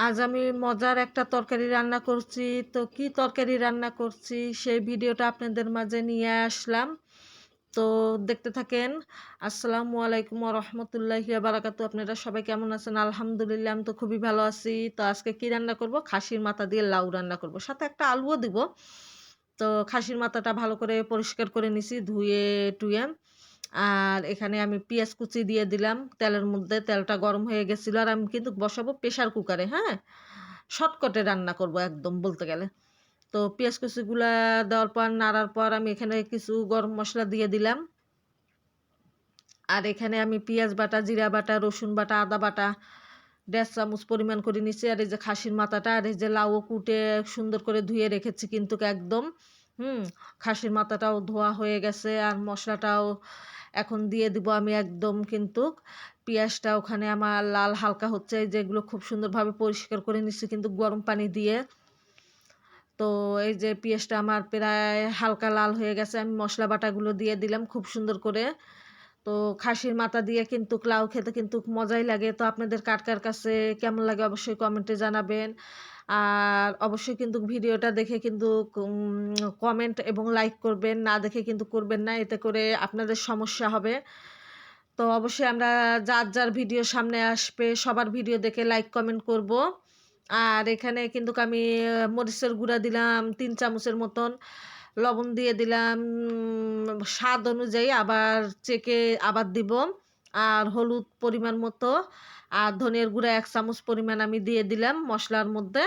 আজ আমি মজার একটা তরকারি রান্না করছি। তো কি তরকারি রান্না করছি সেই ভিডিওটা আপনাদের মাঝে নিয়ে আসলাম। তো দেখতে থাকেন। আসসালামু আলাইকুম ওয়া রাহমাতুল্লাহি ওয়া বারাকাতুহু। আপনারা সবাই কেমন আছেন? আলহামদুলিল্লাহ আমি তো খুবই ভালো আছি। তো আজকে কি রান্না করব? খাসির মাথা দিয়ে লাউ রান্না করব। সাথে একটা আলুও দিব। তো খাসির মাথাটা ভালো করে পরিষ্কার করে নিছি ধুয়ে টুয়ে। আর এখানে আমি পেঁয়াজ কুচি দিয়ে দিলাম তেলের মধ্যে। তেলটা গরম হয়ে গেছিল আর আমি কিন্তু বসাবো প্রেসার কুকারে, হ্যাঁ? শর্টকাটে রান্না করব একদম বলতে গেলে। তো পেঁয়াজ কুচিগুলা দেওয়ার পর নাড়ার পর আমি এখানে কিছু গরম মশলা দিয়ে দিলাম। আর এখানে আমি পেঁয়াজ বাটা, জিরা বাটা, রসুন বাটা, আদা বাটা 1.5 চামচ পরিমাণ করে নিচ্ছি। আর এই যে খাসির মাথাটা আর এই যে লাউ কুটে সুন্দর করে ধুয়ে রেখেছি কিন্তু একদম। খাসির মাথাটাও ধোয়া হয়ে গেছে আর মশলাটাও এখন দিয়ে দিব আমি একদম কিন্তু। পেঁয়াজটা ওখানে আমার লাল হালকা হচ্ছে, যেগুলো খুব সুন্দরভাবে পরিষ্কার করে নিচ্ছি কিন্তু গরম পানি দিয়ে। তো এই যে পেঁয়াজটা আমার প্রায় হালকা লাল হয়ে গেছে, আমি মশলা বাটাগুলো দিয়ে দিলাম খুব সুন্দর করে। তো খাসির মাথা দিয়ে কিন্তু লাউ খেতে কিন্তু মজাই লাগে। তো আপনাদের কার কার কাছে কেমন লাগে অবশ্যই কমেন্টে জানাবেন। আর অবশ্যই কিন্তু ভিডিওটা দেখে কিন্তু কমেন্ট এবং লাইক করবেন, না দেখে কিন্তু করবেন না, এতে করে আপনাদের সমস্যা হবে। তো অবশ্যই আমরা যার যার ভিডিও সামনে আসবে সবার ভিডিও দেখে লাইক কমেন্ট করব। আর এখানে কিন্তু আমি মরিচের গুঁড়া দিলাম 3 চামচের মতন, লবণ দিয়ে দিলাম স্বাদ অনুযায়ী, আবার চেকে আবার দিব। আর হলুদ পরিমাণ মতো, আর ধনিয়ার গুঁড়া 1 চামচ পরিমাণ আমি দিয়ে দিলাম মশলার মধ্যে।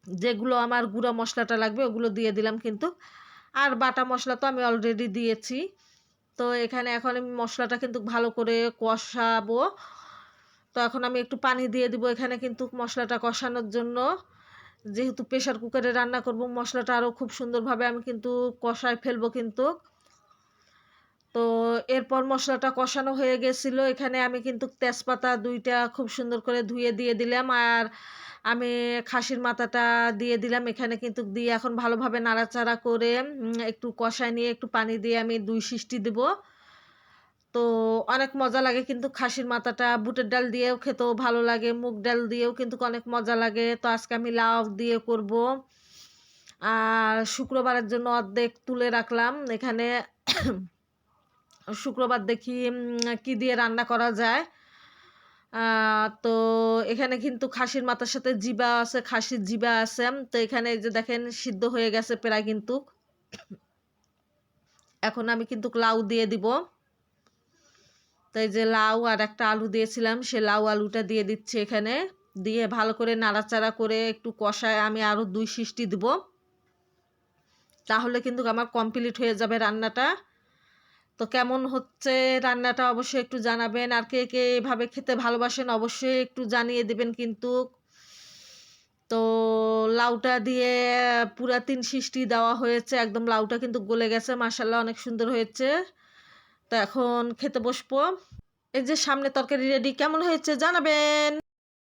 যেগুলো আমার গুঁড়া মশলাটা লাগবে ওগুলো দিয়ে দিলাম কিন্তু। আর বাটা মশলা তো আমি অলরেডি দিয়েছি। তো এখানে এখন আমি মশলাটা কিন্তু ভালো করে কষাবো। তো এখন আমি একটু পানি দিয়ে দিব এখানে কিন্তু মশলাটা কষানোর জন্য। যেহেতু প্রেসার কুকারে রান্না করব, মশলাটা আরও খুব সুন্দরভাবে আমি কিন্তু কষায় ফেলবো কিন্তু। তো এরপর মশলাটা কষানো হয়ে গেছিলো, এখানে আমি কিন্তু তেজপাতা 2টা খুব সুন্দর করে ধুয়ে দিয়ে দিলাম। আর আমি খাসির মাথাটা দিয়ে দিলাম এখানে কিন্তু, দিয়ে এখন ভালোভাবে নাড়াচাড়া করে একটু কষায় নিয়ে একটু পানি দিয়ে আমি 2 সিটি দেব। তো অনেক মজা লাগে কিন্তু খাসির মাথাটা, বুটের ডাল দিয়েও খেতেও ভালো লাগে, মুগ ডাল দিয়েও কিন্তু অনেক মজা লাগে। তো আজকে আমি লাউ দিয়ে করব। আর শুক্রবারের জন্য অর্ধেক তুলে রাখলাম এখানে। শুক্রবার দেখি কি দিয়ে রান্না করা যায়। তো এখানে কিন্তু খাসির মাথার সাথে জিবা আছে, খাসির জিবা আছে। তো এখানে যে দেখেন সিদ্ধ হয়ে গেছে প্রায় কিন্তু। এখন আমি কিন্তু লাউ দিয়ে দিব। তো এই যে লাউ আর একটা আলু দিয়েছিলাম, সে লাউ আলুটা দিয়ে দিচ্ছি এখানে। দিয়ে ভালো করে নাড়াচাড়া করে একটু কষায় আমি আরও 2 সিটি দিব। তাহলে কিন্তু আমার কমপ্লিট হয়ে যাবে রান্নাটা। তো কেমন হচ্ছে রান্নাটা অবশ্যই একটু জানাবেন। আর কে কে এভাবে খেতে ভালোবাসেন অবশ্যই একটু জানিয়ে দেবেন কিন্তু। তো লাউটা দিয়ে পুরা 3 সিটি দেওয়া হয়েছে, একদম লাউটা কিন্তু গলে গেছে, মাশাআল্লাহ অনেক সুন্দর হয়েছে। তো এখন খেতে বসবো। এই যে সামনে তরকারি রেডি, কেমন হয়েছে জানাবেন।